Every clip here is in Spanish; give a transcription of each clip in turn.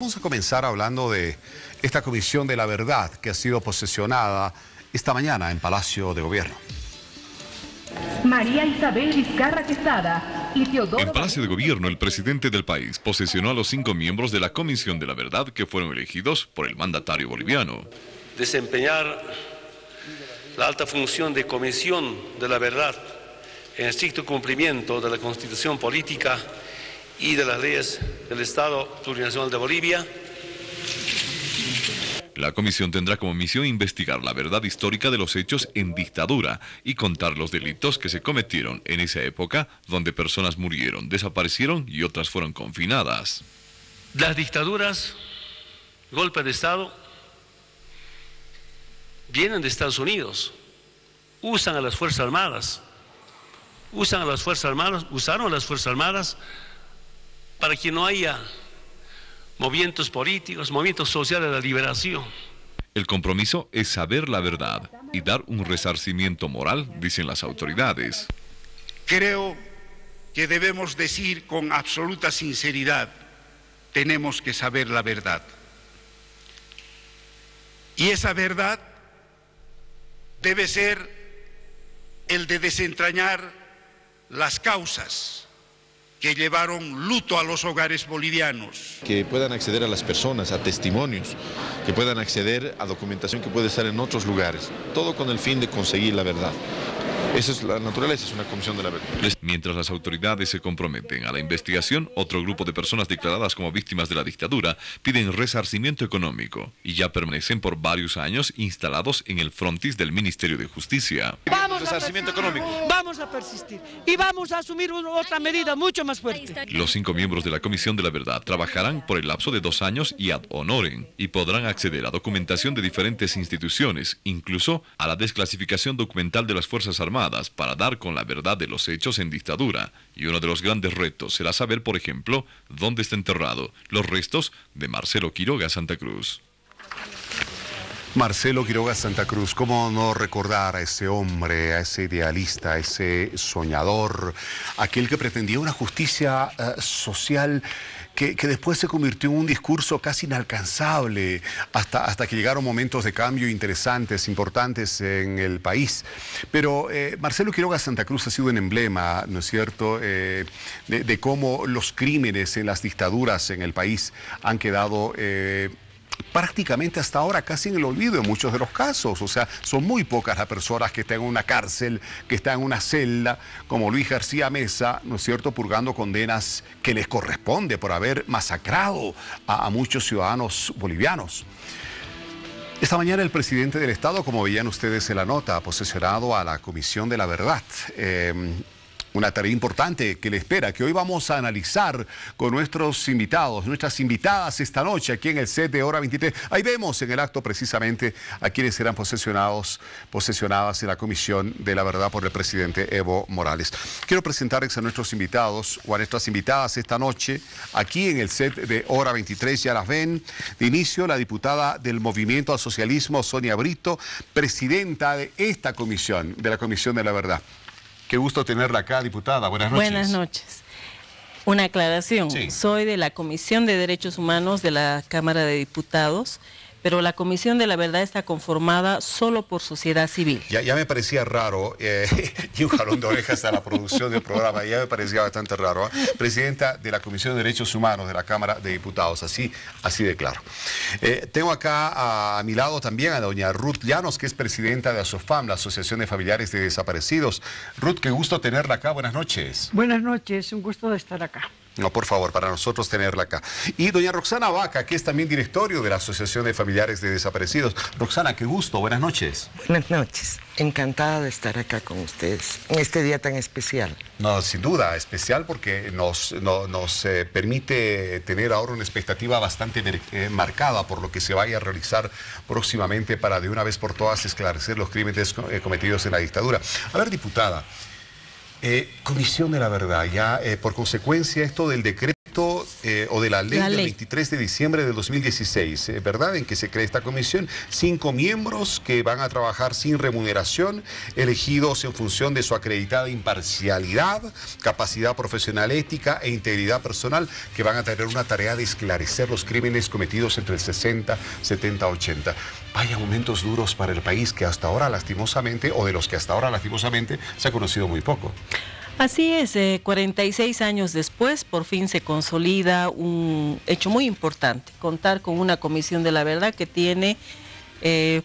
Vamos a comenzar hablando de esta Comisión de la Verdad que ha sido posesionada esta mañana en Palacio de Gobierno. María Isabel Vizcarra Quesada y Teodoro... En Palacio de Gobierno, el presidente del país posesionó a los 5 miembros de la Comisión de la Verdad que fueron elegidos por el mandatario boliviano. Desempeñar la alta función de Comisión de la Verdad en estricto cumplimiento de la Constitución Política y de las leyes del Estado Plurinacional de Bolivia. La comisión tendrá como misión investigar la verdad histórica de los hechos en dictadura y contar los delitos que se cometieron en esa época, donde personas murieron, desaparecieron y otras fueron confinadas. Las dictaduras, golpes de Estado, vienen de Estados Unidos, usan a las Fuerzas Armadas, usaron a las Fuerzas Armadas para que no haya movimientos políticos, movimientos sociales de la liberación. El compromiso es saber la verdad y dar un resarcimiento moral, dicen las autoridades. Creo que debemos decir con absoluta sinceridad, tenemos que saber la verdad. Y esa verdad debe ser el de desentrañar las causas que llevaron luto a los hogares bolivianos. Que puedan acceder a las personas, a testimonios, que puedan acceder a documentación que puede estar en otros lugares, todo con el fin de conseguir la verdad. Esa es la naturaleza, es una comisión de la verdad. Mientras las autoridades se comprometen a la investigación, otro grupo de personas declaradas como víctimas de la dictadura piden resarcimiento económico y ya permanecen por varios años instalados en el frontis del Ministerio de Justicia. Vamos a persistir y vamos a asumir otra medida mucho más fuerte. Los 5 miembros de la Comisión de la Verdad trabajarán por el lapso de 2 años y ad honorem y podrán acceder a documentación de diferentes instituciones, incluso a la desclasificación documental de las Fuerzas Armadas, para dar con la verdad de los hechos en dictadura. Y uno de los grandes retos será saber, por ejemplo, dónde está enterrado los restos de Marcelo Quiroga Santa Cruz. Marcelo Quiroga Santa Cruz, ¿cómo no recordar a ese hombre, a ese idealista, a ese soñador, aquel que pretendía una justicia social que después se convirtió en un discurso casi inalcanzable hasta que llegaron momentos de cambio interesantes, importantes en el país? Pero Marcelo Quiroga Santa Cruz ha sido un emblema, ¿no es cierto?, de cómo los crímenes en las dictaduras en el país han quedado prácticamente hasta ahora casi en el olvido en muchos de los casos. O sea, son muy pocas las personas que están en una cárcel, que están en una celda, como Luis García Meza, ¿no es cierto?, purgando condenas que les corresponde por haber masacrado a muchos ciudadanos bolivianos. Esta mañana el presidente del Estado, como veían ustedes en la nota, ha posesionado a la Comisión de la Verdad. Una tarea importante que le espera, que hoy vamos a analizar con nuestros invitados, nuestras invitadas esta noche aquí en el set de Hora 23. Ahí vemos en el acto precisamente a quienes serán posesionadas en la Comisión de la Verdad por el presidente Evo Morales. Quiero presentarles a nuestros invitados o a nuestras invitadas esta noche aquí en el set de Hora 23. Ya las ven. De inicio, la diputada del Movimiento al Socialismo, Sonia Brito, presidenta de esta comisión, de la Comisión de la Verdad. Qué gusto tenerla acá, diputada. Buenas noches. Buenas noches. Una aclaración. Sí. Soy de la Comisión de Derechos Humanos de la Cámara de Diputados, pero la Comisión de la Verdad está conformada solo por sociedad civil. Ya me parecía raro, y un jalón de orejas a la producción del programa, ya me parecía bastante raro. Presidenta de la Comisión de Derechos Humanos de la Cámara de Diputados, así de claro. Tengo acá a mi lado también a doña Ruth Llanos, que es presidenta de ASOFAM, la Asociación de Familiares de Desaparecidos. Ruth, qué gusto tenerla acá, buenas noches. Buenas noches, un gusto de estar acá. No, por favor, para nosotros tenerla acá. Y doña Roxana Vaca, que es también directorio de la Asociación de Familiares de Desaparecidos. Roxana, qué gusto, buenas noches. Buenas noches, encantada de estar acá con ustedes en este día tan especial. No, sin duda, especial porque nos permite tener ahora una expectativa bastante marcada por lo que se vaya a realizar próximamente para de una vez por todas esclarecer los crímenes cometidos en la dictadura. A ver, diputada, Comisión de la Verdad, ya por consecuencia esto del decreto o de la ley del 23 de diciembre de 2016, ¿verdad? En que se crea esta comisión, 5 miembros que van a trabajar sin remuneración, elegidos en función de su acreditada imparcialidad, capacidad profesional, ética e integridad personal, que van a tener una tarea de esclarecer los crímenes cometidos entre el 60, 70, 80. Vaya momentos duros para el país que hasta ahora lastimosamente, o de los que hasta ahora lastimosamente se ha conocido muy poco. Así es, 46 años después, por fin se consolida un hecho muy importante, contar con una comisión de la verdad que tiene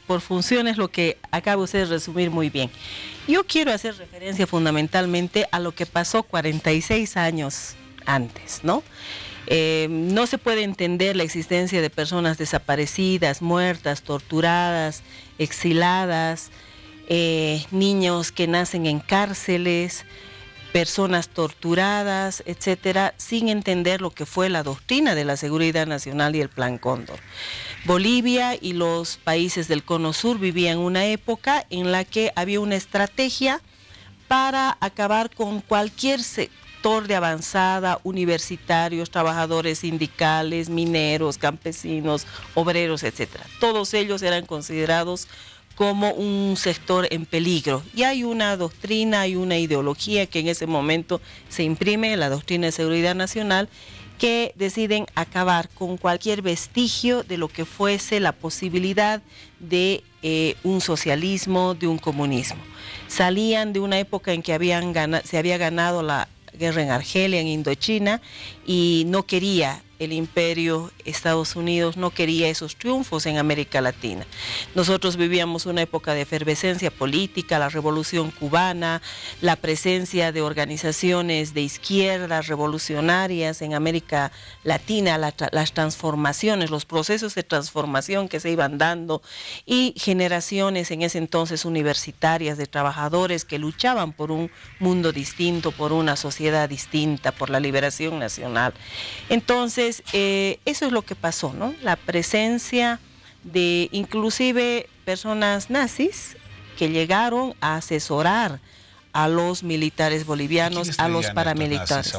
por funciones lo que acaba usted de resumir muy bien. Yo quiero hacer referencia fundamentalmente a lo que pasó 46 años antes, ¿no? No se puede entender la existencia de personas desaparecidas, muertas, torturadas, exiladas, niños que nacen en cárceles, personas torturadas, etcétera, sin entender lo que fue la doctrina de la seguridad nacional y el Plan Cóndor. Bolivia y los países del Cono Sur vivían una época en la que había una estrategia para acabar con cualquier sector de avanzada, universitarios, trabajadores sindicales, mineros, campesinos, obreros, etcétera. Todos ellos eran considerados como un sector en peligro. Y hay una doctrina, hay una ideología que en ese momento se imprime, la doctrina de seguridad nacional, que deciden acabar con cualquier vestigio de lo que fuese la posibilidad de un socialismo, de un comunismo. Salían de una época en que se había ganado la guerra en Argelia, en Indochina, y no quería el imperio, Estados Unidos no quería esos triunfos en América Latina. Nosotros vivíamos una época de efervescencia política, la revolución cubana, la presencia de organizaciones de izquierda revolucionarias en América Latina, las transformaciones, los procesos de transformación que se iban dando, y generaciones en ese entonces universitarias de trabajadores que luchaban por un mundo distinto, por una sociedad distinta, por la liberación nacional. Entonces, eso es lo que pasó, ¿no? La presencia de inclusive personas nazis que llegaron a asesorar a los militares bolivianos, a los paramilitares.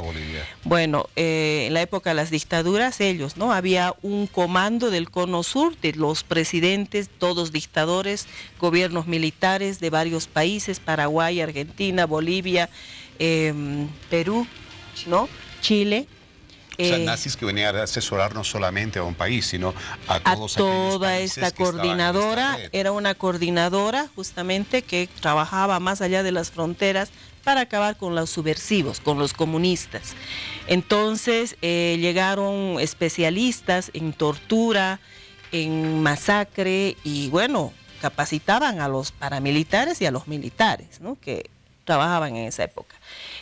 Bueno, en la época de las dictaduras, ellos, ¿no? Había un comando del Cono Sur, de los presidentes, todos dictadores, gobiernos militares de varios países, Paraguay, Argentina, Bolivia, Perú, ¿no? Chile. O sea, nazis que venían a asesorar no solamente a un país, sino a toda esta coordinadora. Era una coordinadora justamente que trabajaba más allá de las fronteras para acabar con los subversivos, con los comunistas. Entonces llegaron especialistas en tortura, en masacre, y bueno, capacitaban a los paramilitares y a los militares, ¿no? Que trabajaban en esa época.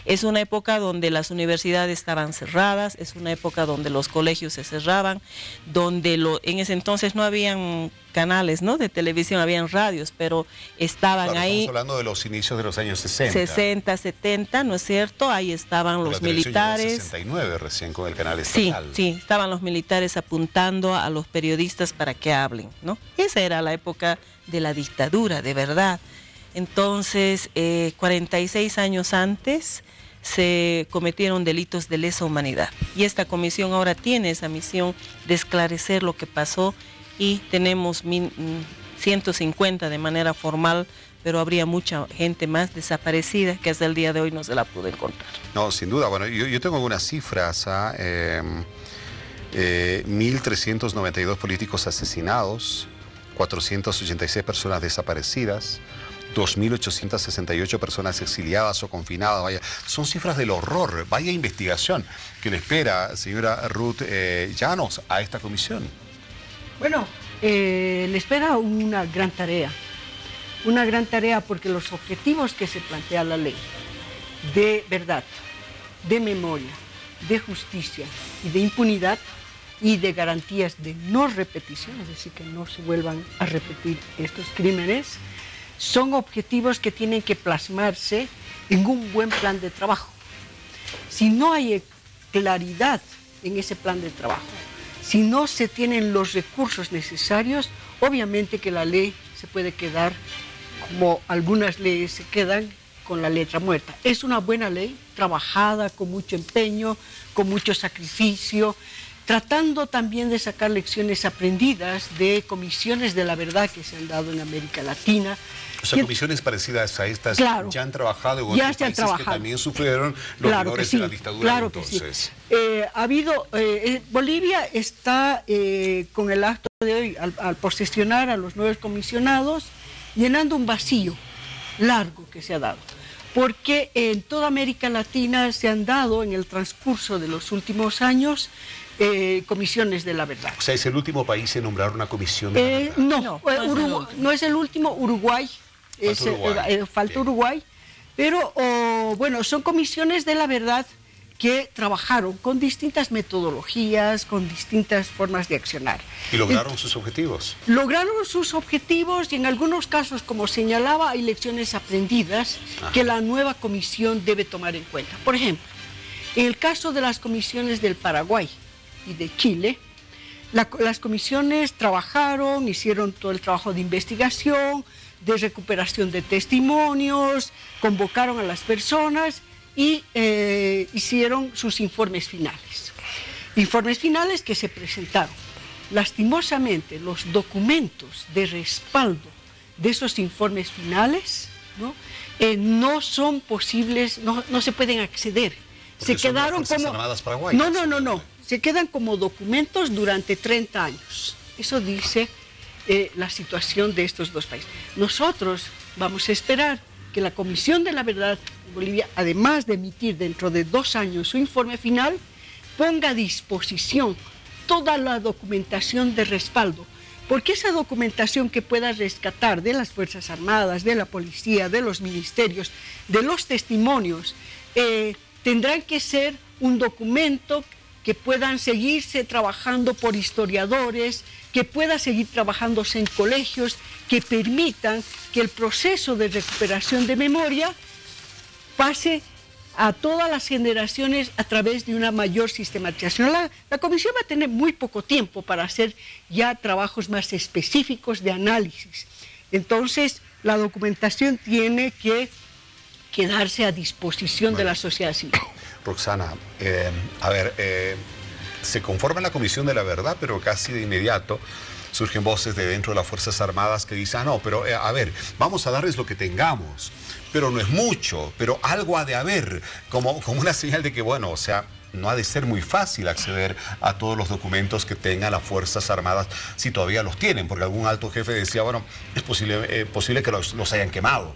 Es una época donde las universidades estaban cerradas, es una época donde los colegios se cerraban, donde en ese entonces no habían canales, ¿no?, de televisión, habían radios, pero estaban ahí. Estamos hablando de los inicios de los años 60. 60, 70, ¿no es cierto? Ahí estaban los militares. En 69 recién con el canal estatal. Sí, estaban los militares apuntando a los periodistas para que hablen, ¿no? Esa era la época de la dictadura, de verdad. Entonces, 46 años antes se cometieron delitos de lesa humanidad. Y esta comisión ahora tiene esa misión de esclarecer lo que pasó, y tenemos 150 de manera formal, pero habría mucha gente más desaparecida que hasta el día de hoy no se la pudo encontrar. No, sin duda. Bueno, yo tengo algunas cifras. 1.392 políticos asesinados, 486 personas desaparecidas, 2.868 personas exiliadas o confinadas. Vaya, son cifras del horror. Vaya investigación que le espera, señora Ruth Llanos, a esta comisión. Bueno, le espera una gran tarea porque los objetivos que se plantea la ley de verdad, de memoria, de justicia y de impunidad y de garantías de no repetición, es decir, que no se vuelvan a repetir estos crímenes, son objetivos que tienen que plasmarse en un buen plan de trabajo. Si no hay claridad en ese plan de trabajo, si no se tienen los recursos necesarios, obviamente que la ley se puede quedar, como algunas leyes se quedan, con la letra muerta. Es una buena ley, trabajada con mucho empeño, con mucho sacrificio, tratando también de sacar lecciones aprendidas de comisiones de la verdad que se han dado en América Latina. O sea, comisiones parecidas a estas claro, ya han trabajado en otros países que también sufrieron los horrores de la dictadura. Claro que sí. Ha habido, Bolivia está con el acto de hoy, al posesionar a los 9 comisionados, llenando un vacío largo que se ha dado. Porque en toda América Latina se han dado en el transcurso de los últimos años comisiones de la verdad. O sea, ¿es el último país en nombrar una comisión de la verdad? No es el último, Uruguay. Falta Uruguay, pero bueno, son comisiones de la verdad que trabajaron con distintas metodologías, con distintas formas de accionar. ¿Y lograron sus objetivos? Lograron sus objetivos y en algunos casos, como señalaba, hay lecciones aprendidas que la nueva comisión debe tomar en cuenta. Por ejemplo, en el caso de las comisiones del Paraguay y de Chile, las comisiones trabajaron, hicieron todo el trabajo de investigación, de recuperación de testimonios, convocaron a las personas y hicieron sus informes finales. Informes finales que se presentaron. Lastimosamente, los documentos de respaldo de esos informes finales no son posibles, no se pueden acceder. Se quedaron como... No. Se quedan como documentos durante 30 años. Eso dice la situación de estos dos países. Nosotros vamos a esperar que la Comisión de la Verdad en Bolivia, además de emitir dentro de 2 años su informe final, ponga a disposición toda la documentación de respaldo, porque esa documentación que pueda rescatar de las Fuerzas Armadas, de la policía, de los ministerios, de los testimonios, tendrán que ser un documento que puedan seguirse trabajando por historiadores, que pueda seguir trabajándose en colegios, que permitan que el proceso de recuperación de memoria pase a todas las generaciones a través de una mayor sistematización. La comisión va a tener muy poco tiempo para hacer ya trabajos más específicos de análisis. Entonces, la documentación tiene que quedarse a disposición de la sociedad civil. Roxana, se conforma la Comisión de la Verdad, pero casi de inmediato surgen voces de dentro de las Fuerzas Armadas que dicen, no, pero vamos a darles lo que tengamos, pero no es mucho, pero algo ha de haber, como una señal de que, bueno, o sea, no ha de ser muy fácil acceder a todos los documentos que tengan las Fuerzas Armadas, si todavía los tienen, porque algún alto jefe decía, bueno, es posible que los hayan quemado.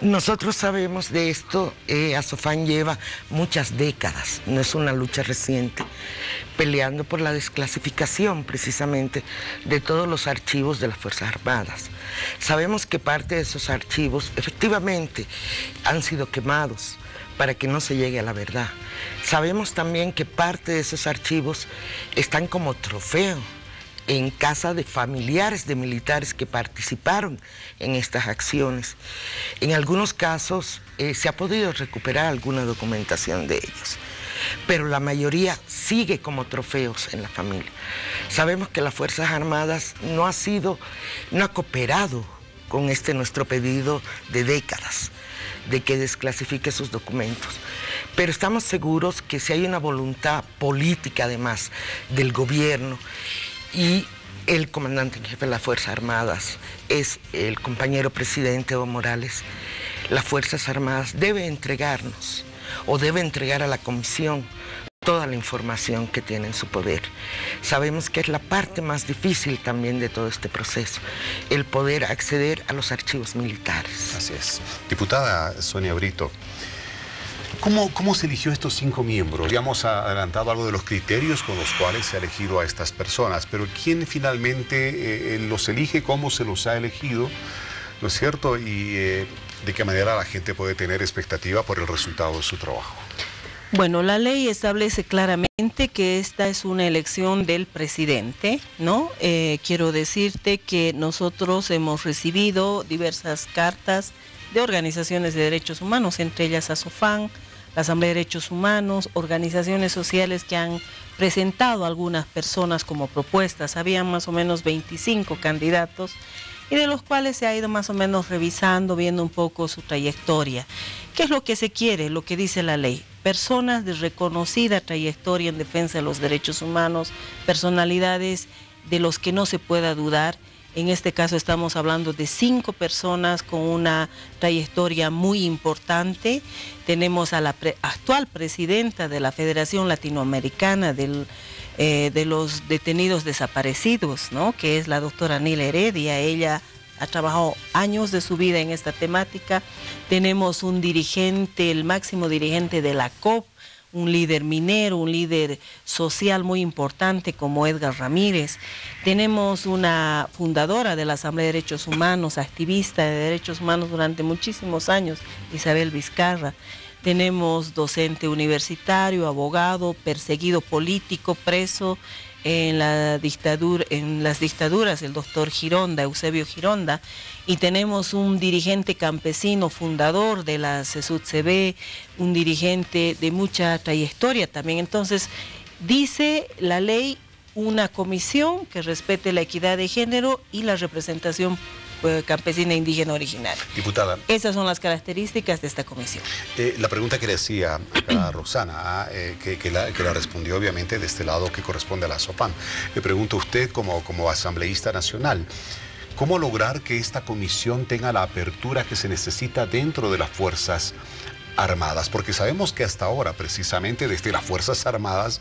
Nosotros sabemos de esto, Azofán lleva muchas décadas, no es una lucha reciente, peleando por la desclasificación precisamente de todos los archivos de las Fuerzas Armadas. Sabemos que parte de esos archivos efectivamente han sido quemados para que no se llegue a la verdad. Sabemos también que parte de esos archivos están como trofeo en casa de familiares de militares que participaron en estas acciones. En algunos casos se ha podido recuperar alguna documentación de ellos, pero la mayoría sigue como trofeos en la familia. Sabemos que las Fuerzas Armadas no ha cooperado con nuestro pedido de décadas de que desclasifique sus documentos. Pero estamos seguros que si hay una voluntad política además del gobierno, y el comandante en jefe de las Fuerzas Armadas es el compañero presidente Evo Morales, las Fuerzas Armadas debe entregarnos o debe entregar a la comisión toda la información que tiene en su poder. Sabemos que es la parte más difícil también de todo este proceso, el poder acceder a los archivos militares. Así es. Diputada Sonia Brito, ¿cómo se eligió estos 5 miembros? Ya hemos adelantado algo de los criterios con los cuales se ha elegido a estas personas, pero ¿quién finalmente los elige? ¿Cómo se los ha elegido? ¿No es cierto? Y ¿de qué manera la gente puede tener expectativa por el resultado de su trabajo? Bueno, la ley establece claramente que esta es una elección del presidente, ¿no? Quiero decirte que nosotros hemos recibido diversas cartas de organizaciones de derechos humanos, entre ellas Azofán, la Asamblea de Derechos Humanos, organizaciones sociales que han presentado a algunas personas como propuestas. Había más o menos 25 candidatos y de los cuales se ha ido más o menos revisando, viendo un poco su trayectoria. ¿Qué es lo que se quiere? Lo que dice la ley. Personas de reconocida trayectoria en defensa de los derechos humanos, personalidades de los que no se pueda dudar. En este caso estamos hablando de 5 personas con una trayectoria muy importante. Tenemos a la actual presidenta de la Federación Latinoamericana de los detenidos desaparecidos, ¿no?, que es la doctora Nila Heredia. Ella ha trabajado años de su vida en esta temática. Tenemos un dirigente, el máximo dirigente de la COP, un líder minero, un líder social muy importante como Edgar Ramírez. Tenemos una fundadora de la Asamblea de Derechos Humanos, activista de derechos humanos durante muchísimos años, Isabel Vizcarra. Tenemos docente universitario, abogado, perseguido político, preso en las dictaduras, el doctor Gironda, Eusebio Gironda. Y tenemos un dirigente campesino, fundador de la CESUD-CB, un dirigente de mucha trayectoria también. Entonces, dice la ley, una comisión que respete la equidad de género y la representación campesina e indígena originaria. Diputada. Esas son las características de esta comisión. La pregunta que le hacía a Rosana, que la respondió obviamente de este lado que corresponde a la SOFAM. Le pregunto a usted como asambleísta nacional, ¿cómo lograr que esta comisión tenga la apertura que se necesita dentro de las Fuerzas Armadas? Porque sabemos que hasta ahora, precisamente desde las Fuerzas Armadas,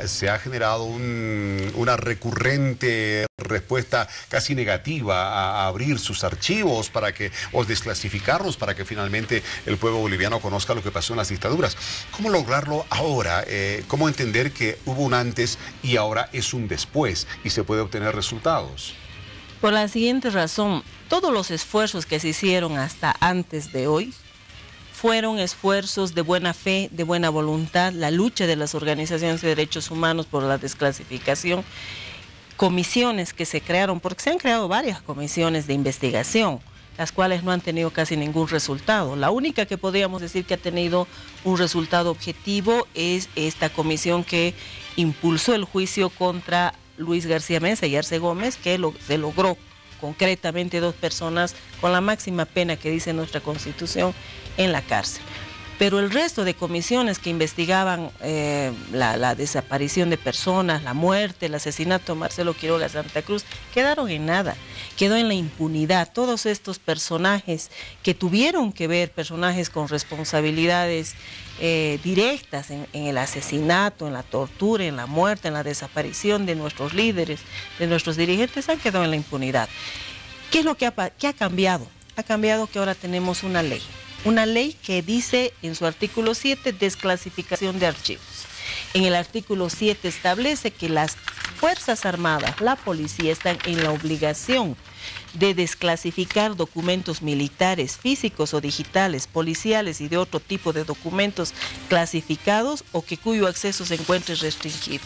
se ha generado una recurrente respuesta casi negativa a abrir sus archivos o desclasificarlos para que finalmente el pueblo boliviano conozca lo que pasó en las dictaduras. ¿Cómo lograrlo ahora? ¿Cómo entender que hubo un antes y ahora es un después y se puede obtener resultados? Por la siguiente razón, todos los esfuerzos que se hicieron hasta antes de hoy fueron esfuerzos de buena fe, de buena voluntad, la lucha de las organizaciones de derechos humanos por la desclasificación, comisiones que se crearon, porque se han creado varias comisiones de investigación, las cuales no han tenido casi ningún resultado. La única que podríamos decir que ha tenido un resultado objetivo es esta comisión que impulsó el juicio contra Luis García Meza y Arce Gómez, que se logró concretamente 2 personas con la máxima pena que dice nuestra Constitución en la cárcel. Pero el resto de comisiones que investigaban la desaparición de personas, la muerte, el asesinato de Marcelo Quiroga Santa Cruz, quedaron en nada, quedó en la impunidad. Todos estos personajes que tuvieron que ver, personajes con responsabilidades directas en el asesinato, en la tortura, en la muerte, en la desaparición de nuestros líderes, de nuestros dirigentes, han quedado en la impunidad. ¿Qué es lo que ha cambiado? Ha cambiado que ahora tenemos una ley. Una ley que dice en su artículo 7, desclasificación de archivos. En el artículo 7 establece que las Fuerzas Armadas, la policía, están en la obligación de desclasificar documentos militares, físicos o digitales, policiales y de otro tipo de documentos clasificados o cuyo acceso se encuentre restringido.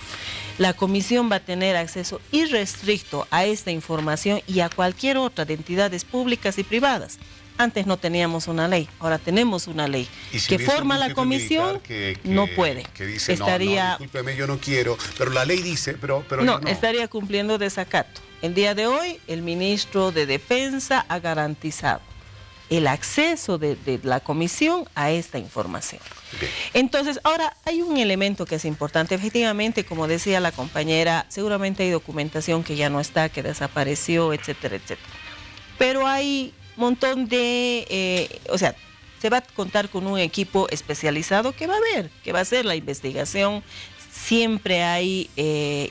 La comisión va a tener acceso irrestricto a esta información y a cualquier otra de entidades públicas y privadas. Antes no teníamos una ley, ahora tenemos una ley. ¿Y si que forma la comisión? No puede. Que dice, estaría, no, discúlpeme, yo no quiero, pero la ley dice, pero no, estaría cumpliendo desacato. El día de hoy, el ministro de Defensa ha garantizado el acceso de la comisión a esta información. Bien. Entonces, ahora hay un elemento que es importante. Efectivamente, como decía la compañera, seguramente hay documentación que ya no está, que desapareció, etcétera, etcétera. Pero hay montón de, se va a contar con un equipo especializado que va a hacer la investigación. Siempre hay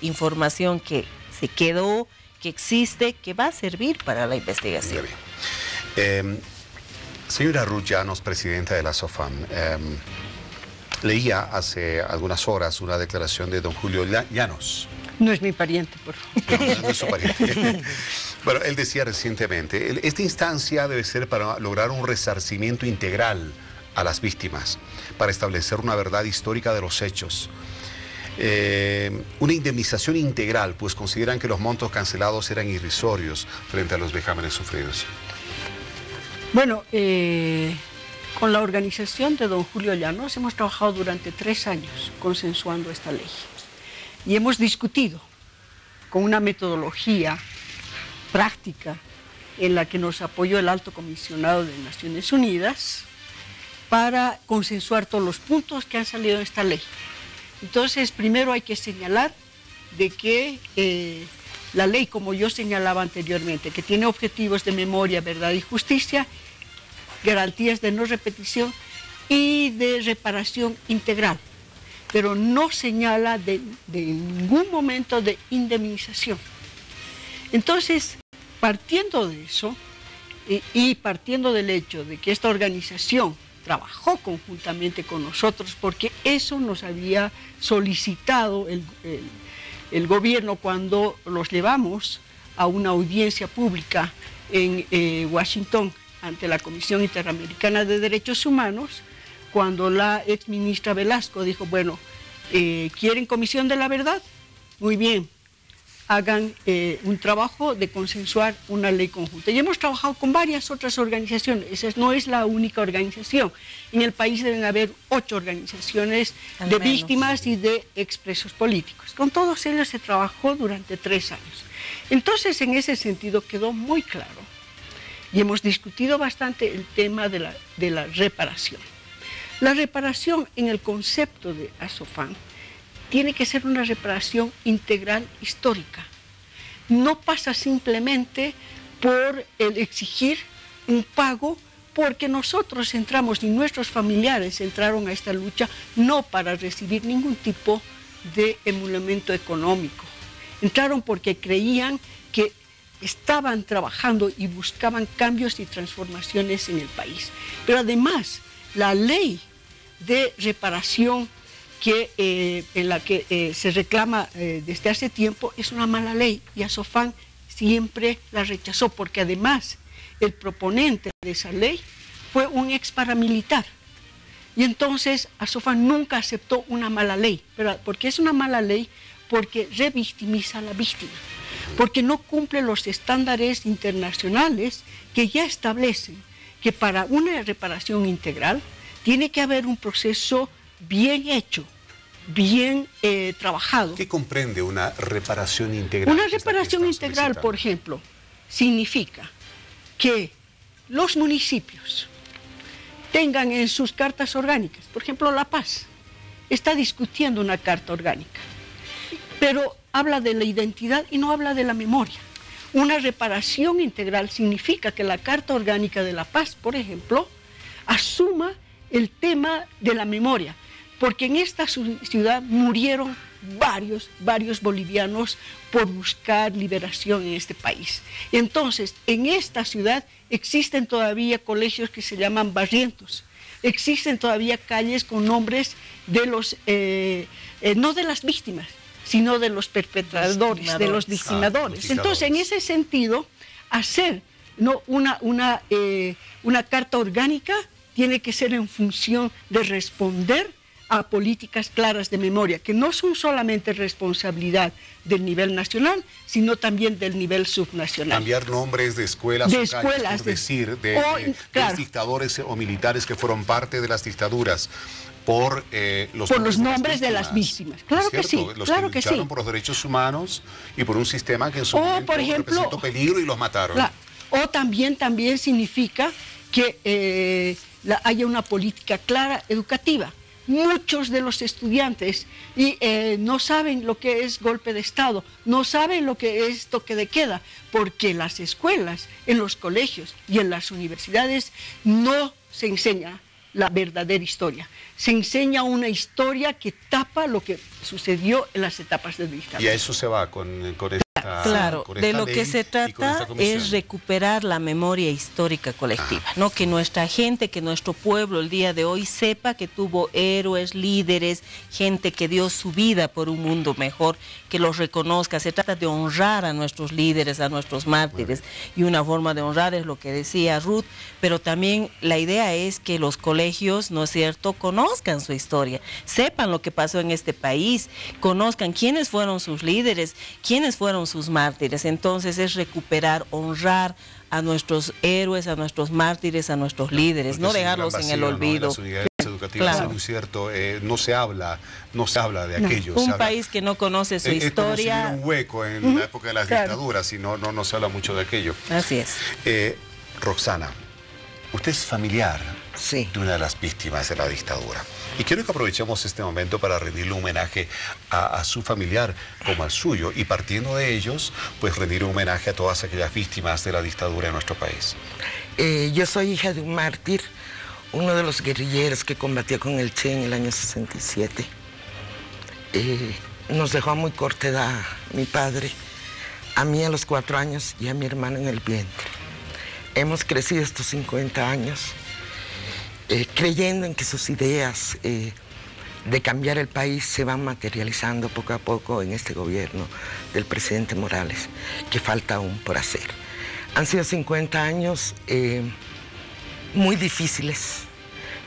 información que se quedó, que existe, que va a servir para la investigación. Señora Ruth Llanos, presidenta de la SOFAM, leía hace algunas horas una declaración de don Julio Llanos. No es mi pariente, por favor. No es su pariente. Bueno, él decía recientemente, esta instancia debe ser para lograr un resarcimiento integral a las víctimas, para establecer una verdad histórica de los hechos. Una indemnización integral, pues consideran que los montos cancelados eran irrisorios frente a los vejámenes sufridos. Bueno, con la organización de don Julio Llanos hemos trabajado durante 3 años consensuando esta ley. Y hemos discutido con una metodología práctica en la que nos apoyó el Alto Comisionado de Naciones Unidas para consensuar todos los puntos que han salido de esta ley. Entonces, primero hay que señalar de que la ley, como yo señalaba anteriormente, que tiene objetivos de memoria, verdad y justicia, garantías de no repetición y de reparación integral, pero no señala de ningún momento de indemnización. Entonces, partiendo de eso y partiendo del hecho de que esta organización trabajó conjuntamente con nosotros, porque eso nos había solicitado el gobierno cuando los llevamos a una audiencia pública en Washington ante la Comisión Interamericana de Derechos Humanos, cuando la exministra Velasco dijo, bueno, ¿quieren comisión de la verdad? Muy bien, hagan un trabajo de consensuar una ley conjunta. Y hemos trabajado con varias otras organizaciones, esa no es la única organización. En el país deben haber 8 organizaciones de víctimas y de expresos políticos. Con todos ellos se trabajó durante 3 años. Entonces, en ese sentido quedó muy claro, y hemos discutido bastante el tema de la reparación. La reparación en el concepto de Asofan tiene que ser una reparación integral histórica. No pasa simplemente por el exigir un pago, porque nosotros entramos y nuestros familiares entraron a esta lucha no para recibir ningún tipo de emolumento económico. Entraron porque creían que estaban trabajando y buscaban cambios y transformaciones en el país. Pero además, la ley de reparación en la que se reclama desde hace tiempo es una mala ley, y Asofan siempre la rechazó, porque además el proponente de esa ley fue un ex paramilitar. Y entonces Asofan nunca aceptó una mala ley, pero porque es una mala ley porque revictimiza a la víctima, porque no cumple los estándares internacionales que ya establecen que para una reparación integral tiene que haber un proceso bien hecho, bien trabajado. ¿Qué comprende una reparación integral? Una reparación integral, por ejemplo, significa que los municipios tengan en sus cartas orgánicas, por ejemplo, La Paz está discutiendo una carta orgánica, pero habla de la identidad y no habla de la memoria. Una reparación integral significa que la Carta Orgánica de La Paz, por ejemplo, asuma el tema de la memoria, porque en esta ciudad murieron varios bolivianos por buscar liberación en este país. Entonces, en esta ciudad existen todavía colegios que se llaman barrientos, existen todavía calles con nombres de los, no de las víctimas, sino de los perpetradores, de los victimadores. Entonces, en ese sentido, hacer una carta orgánica tiene que ser en función de responder a políticas claras de memoria, que no son solamente responsabilidad del nivel nacional, sino también del nivel subnacional. Cambiar nombres de escuelas, de o calles, escuelas, por decir, de los dictadores o militares que fueron parte de las dictaduras, por los nombres de las víctimas. Claro que sí, los claro que lucharon por los derechos humanos y por un sistema que en su momento por ejemplo, representó peligro y los mataron. O también significa que haya una política clara educativa. Muchos de los estudiantes no saben lo que es golpe de Estado, no saben lo que es toque de queda, porque las escuelas, en los colegios y en las universidades no se enseña la verdadera historia. Se enseña una historia que tapa lo que sucedió en las etapas de dictadura. Y a eso se va con esta Claro, de lo que se trata es recuperar la memoria histórica colectiva, ¿no? Que nuestra gente, que nuestro pueblo el día de hoy sepa que tuvo héroes, líderes, gente que dio su vida por un mundo mejor, que los reconozca. Se trata de honrar a nuestros líderes, a nuestros mártires, y una forma de honrar es lo que decía Ruth, pero también la idea es que los colegios, ¿no es cierto?, conozcan su historia, sepan lo que pasó en este país, conozcan quiénes fueron sus líderes, quiénes fueron sus mártires. Entonces es recuperar, honrar a nuestros héroes, a nuestros mártires, a nuestros líderes, no dejarlos en el olvido. Las unidades educativas, Claro. es cierto, no se habla de aquello. Un país que no conoce su es como si hubiera historia. un hueco en la época de las dictaduras y no se habla mucho de aquello. Así es. Roxana, usted es familiar de una de las víctimas de la dictadura. Y quiero que aprovechemos este momento para rendirle un homenaje a su familiar como al suyo. Y partiendo de ellos, pues rendir un homenaje a todas aquellas víctimas de la dictadura en nuestro país. Yo soy hija de un mártir, uno de los guerrilleros que combatió con el Che en el año 67. Nos dejó a muy corta edad mi padre, a mí a los 4 años y a mi hermano en el vientre. Hemos crecido estos 50 años creyendo en que sus ideas de cambiar el país se van materializando poco a poco en este gobierno del presidente Morales, que falta aún por hacer. Han sido 50 años muy difíciles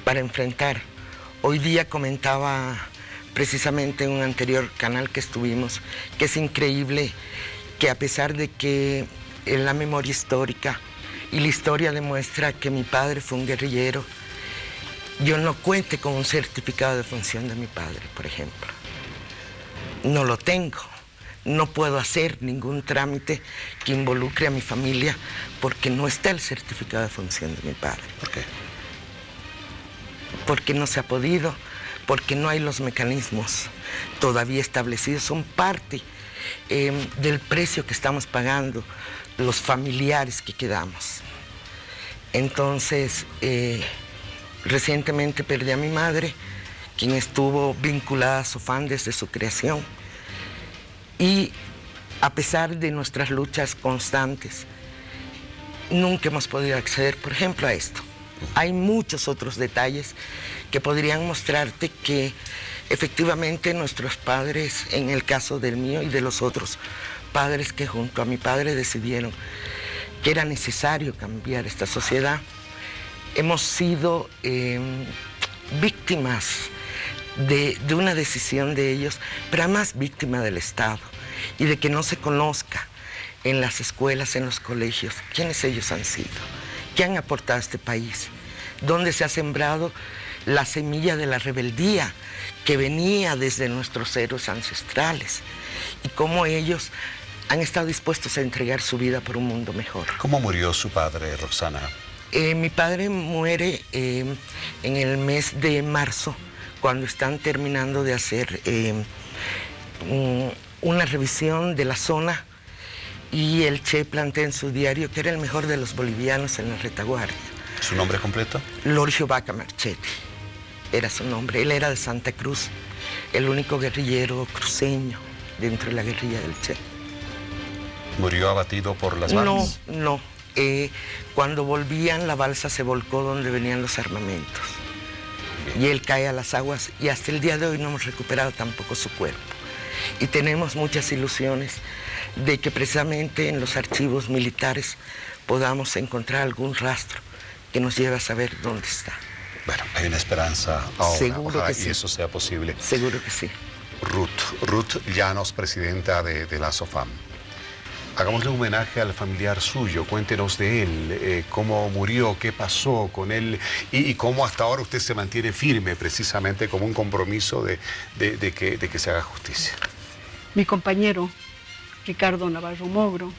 para enfrentar. Hoy día comentaba precisamente en un anterior canal que estuvimos que es increíble que a pesar de que en la memoria histórica y la historia demuestra que mi padre fue un guerrillero, yo no cuente con un certificado de función de mi padre, por ejemplo. No lo tengo. No puedo hacer ningún trámite que involucre a mi familia porque no está el certificado de función de mi padre. ¿Por qué? Porque no se ha podido, porque no hay los mecanismos todavía establecidos. Son parte del precio que estamos pagando los familiares que quedamos. Entonces, recientemente perdí a mi madre, quien estuvo vinculada a SOFAN desde su creación. Y a pesar de nuestras luchas constantes, nunca hemos podido acceder, por ejemplo, a esto. Hay muchos otros detalles que podrían mostrarte que efectivamente nuestros padres, en el caso del mío y de los otros padres que junto a mi padre decidieron que era necesario cambiar esta sociedad, hemos sido víctimas de una decisión de ellos, pero además víctima del Estado, y de que no se conozca en las escuelas, en los colegios, quiénes ellos han sido, qué han aportado a este país, dónde se ha sembrado la semilla de la rebeldía que venía desde nuestros héroes ancestrales, y cómo ellos han estado dispuestos a entregar su vida por un mundo mejor. ¿Cómo murió su padre, Roxana? Mi padre muere en el mes de marzo, cuando están terminando de hacer una revisión de la zona, y el Che plantea en su diario que era el mejor de los bolivianos en la retaguardia. ¿Su nombre completo? Lorgio Vaca Marchetti era su nombre. Él era de Santa Cruz, el único guerrillero cruceño dentro de la guerrilla del Che. ¿Murió abatido por las balas? No. Cuando volvían, la balsa se volcó donde venían los armamentos. Y él cae a las aguas, y hasta el día de hoy no hemos recuperado tampoco su cuerpo. Y tenemos muchas ilusiones de que precisamente en los archivos militares podamos encontrar algún rastro que nos lleve a saber dónde está. Bueno, hay una esperanza ahora. Seguro que y sí. eso sea posible. Seguro que sí. Ruth Llanos, presidenta de la SOFAM. Hagámosle un homenaje al familiar suyo, cuéntenos de él, cómo murió, qué pasó con él y cómo hasta ahora usted se mantiene firme precisamente como un compromiso de que se haga justicia. Mi compañero Ricardo Navarro Mogro,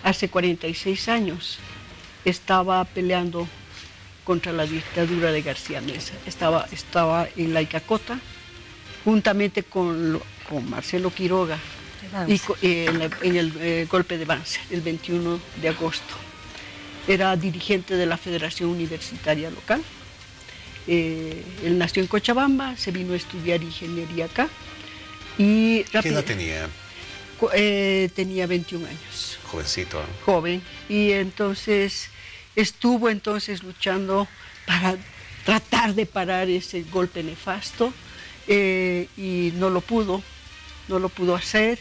hace 46 años, estaba peleando contra la dictadura de García Meza. Estaba en la Icacota, juntamente con Marcelo Quiroga, en el golpe de Banzer, el 21 de agosto. Era dirigente de la Federación Universitaria Local. Él nació en Cochabamba, se vino a estudiar ingeniería acá. Y ¿qué edad tenía? Tenía 21 años. Jovencito, ¿no? Joven. Y entonces estuvo luchando para tratar de parar ese golpe nefasto y no lo pudo hacer.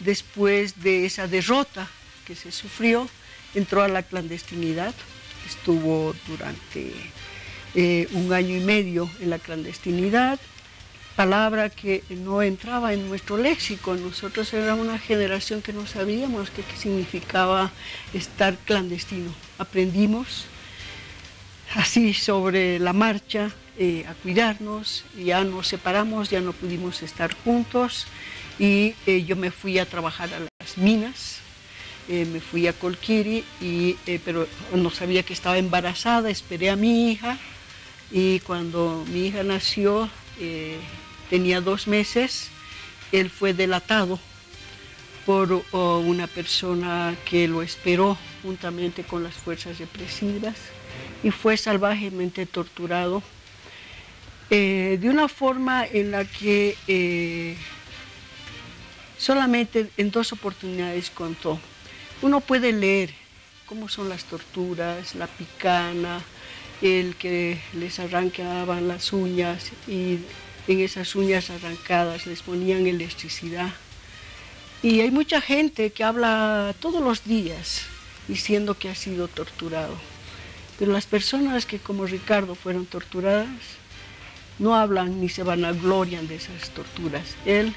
Después de esa derrota que se sufrió, entró a la clandestinidad, estuvo durante 1 año y medio en la clandestinidad, palabra que no entraba en nuestro léxico. Nosotros éramos una generación que no sabíamos qué significaba estar clandestino. Aprendimos así sobre la marcha a cuidarnos, ya nos separamos, ya no pudimos estar juntos y yo me fui a trabajar a las minas, me fui a Colquiri, pero no sabía que estaba embarazada, esperé a mi hija y cuando mi hija nació, tenía 2 meses, él fue delatado por una persona que lo esperó juntamente con las fuerzas represivas y fue salvajemente torturado de una forma en la que solamente en 2 oportunidades contó. Uno puede leer cómo son las torturas, la picana, el que les arrancaban las uñas y en esas uñas arrancadas les ponían electricidad. Y hay mucha gente que habla todos los días diciendo que ha sido torturado. Pero las personas que como Ricardo fueron torturadas no hablan ni se vanaglorian de esas torturas. Él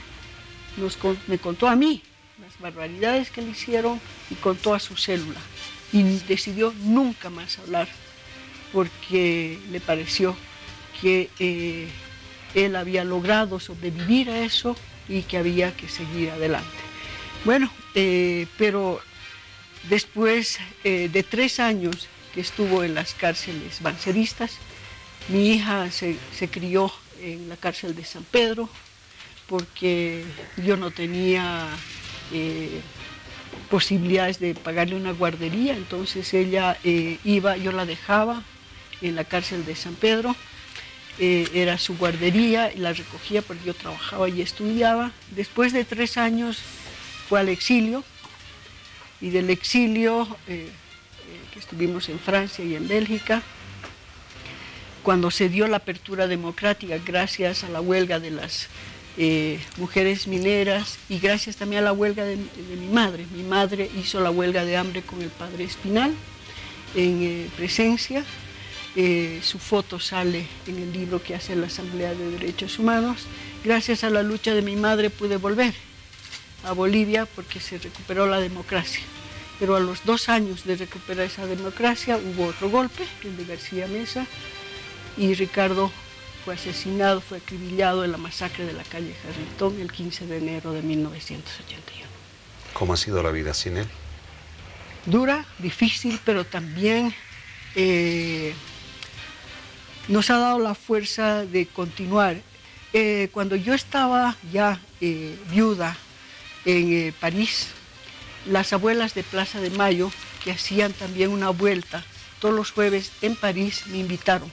me contó a mí las barbaridades que le hicieron y contó a su célula. Y decidió nunca más hablar porque le pareció que él había logrado sobrevivir a eso y que había que seguir adelante. Bueno, pero después de 3 años que estuvo en las cárceles banceristas, mi hija se crió en la cárcel de San Pedro porque yo no tenía posibilidades de pagarle una guardería, entonces ella yo la dejaba en la cárcel de San Pedro, era su guardería y la recogía porque yo trabajaba y estudiaba. Después de 3 años fue al exilio y del exilio que estuvimos en Francia y en Bélgica, cuando se dio la apertura democrática gracias a la huelga de las mujeres mineras y gracias también a la huelga de mi madre. Mi madre hizo la huelga de hambre con el padre Espinal en presencia. Su foto sale en el libro que hace la Asamblea de Derechos Humanos. Gracias a la lucha de mi madre pude volver a Bolivia porque se recuperó la democracia. Pero a los 2 años de recuperar esa democracia hubo otro golpe, el de García Meza, y Ricardo fue asesinado, fue acribillado en la masacre de la calle Jarritón el 15 de enero de 1981. ¿Cómo ha sido la vida sin él? Dura, difícil, pero también nos ha dado la fuerza de continuar. Cuando yo estaba ya viuda en París, las abuelas de Plaza de Mayo, que hacían también una vuelta todos los jueves en París, me invitaron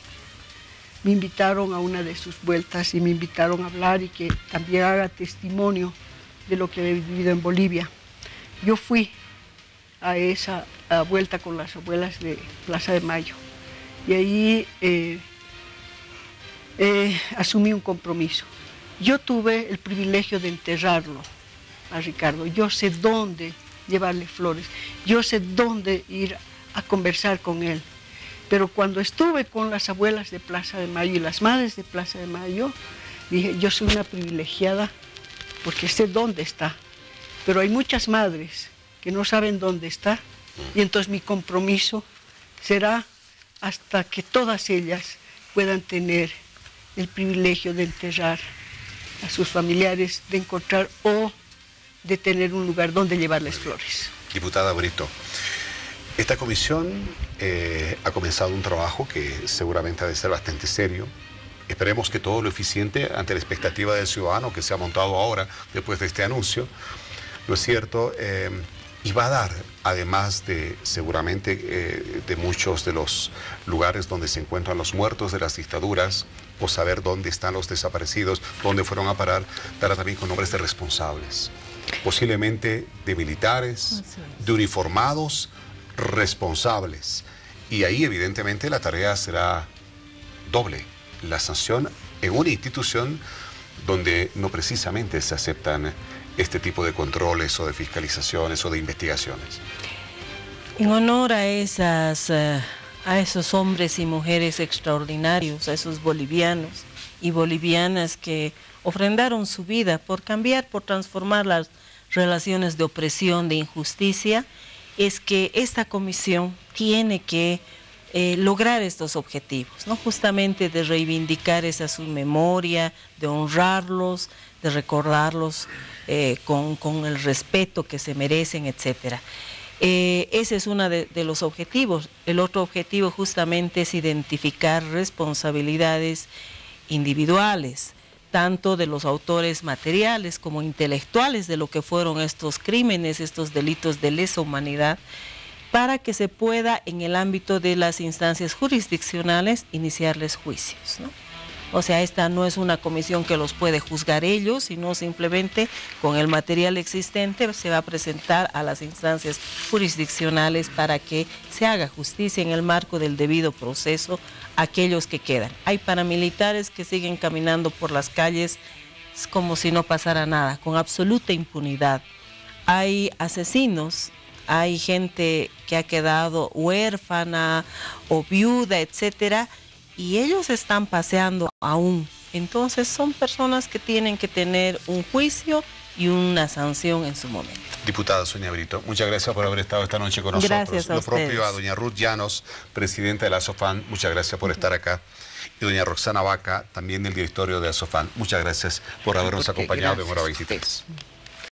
a una de sus vueltas y me invitaron a hablar y que también haga testimonio de lo que he vivido en Bolivia. Yo fui a esa vuelta con las abuelas de Plaza de Mayo y ahí asumí un compromiso. Yo tuve el privilegio de enterrarlo a Ricardo. Yo sé dónde llevarle flores, yo sé dónde ir a conversar con él. Pero cuando estuve con las abuelas de Plaza de Mayo y las madres de Plaza de Mayo, dije, yo soy una privilegiada porque sé dónde está. Pero hay muchas madres que no saben dónde está y entonces mi compromiso será hasta que todas ellas puedan tener el privilegio de enterrar a sus familiares, de encontrar o de tener un lugar donde llevarles flores. Diputada Brito, esta comisión ha comenzado un trabajo que seguramente ha de ser bastante serio. Esperemos que todo lo eficiente ante la expectativa del ciudadano que se ha montado ahora después de este anuncio, ¿no es cierto? Y va a dar, además de seguramente de muchos de los lugares donde se encuentran los muertos de las dictaduras, o saber dónde están los desaparecidos, dónde fueron a parar, dará también con nombres de responsables, posiblemente de militares, de uniformados, responsables. Y ahí evidentemente la tarea será doble, la sanción en una institución donde no precisamente se aceptan este tipo de controles o de fiscalizaciones o de investigaciones. En honor a esos hombres y mujeres extraordinarios, a esos bolivianos y bolivianas que ofrendaron su vida por cambiar, por transformar las relaciones de opresión, de injusticia, es que esta comisión tiene que lograr estos objetivos, ¿no? Justamente de reivindicar esa su memoria, de honrarlos, de recordarlos con el respeto que se merecen, etcétera. Ese es uno de los objetivos. El otro objetivo justamente es identificar responsabilidades individuales, tanto de los autores materiales como intelectuales de lo que fueron estos crímenes, estos delitos de lesa humanidad, para que se pueda en el ámbito de las instancias jurisdiccionales iniciarles juicios, ¿no? O sea, esta no es una comisión que los puede juzgar ellos, sino simplemente con el material existente se va a presentar a las instancias jurisdiccionales para que se haga justicia en el marco del debido proceso a aquellos que quedan. Hay paramilitares que siguen caminando por las calles como si no pasara nada, con absoluta impunidad. Hay asesinos, hay gente que ha quedado huérfana o viuda, etcétera, y ellos están paseando aún. Entonces son personas que tienen que tener un juicio y una sanción en su momento. Diputada Sonia Brito, muchas gracias por haber estado esta noche con nosotros. Gracias a Lo ustedes. propio a doña Ruth Llanos, presidenta de la ASOFAN, muchas gracias por estar acá. Y doña Roxana Vaca, también del directorio de ASOFAN, muchas gracias por habernos acompañado en Hora 23.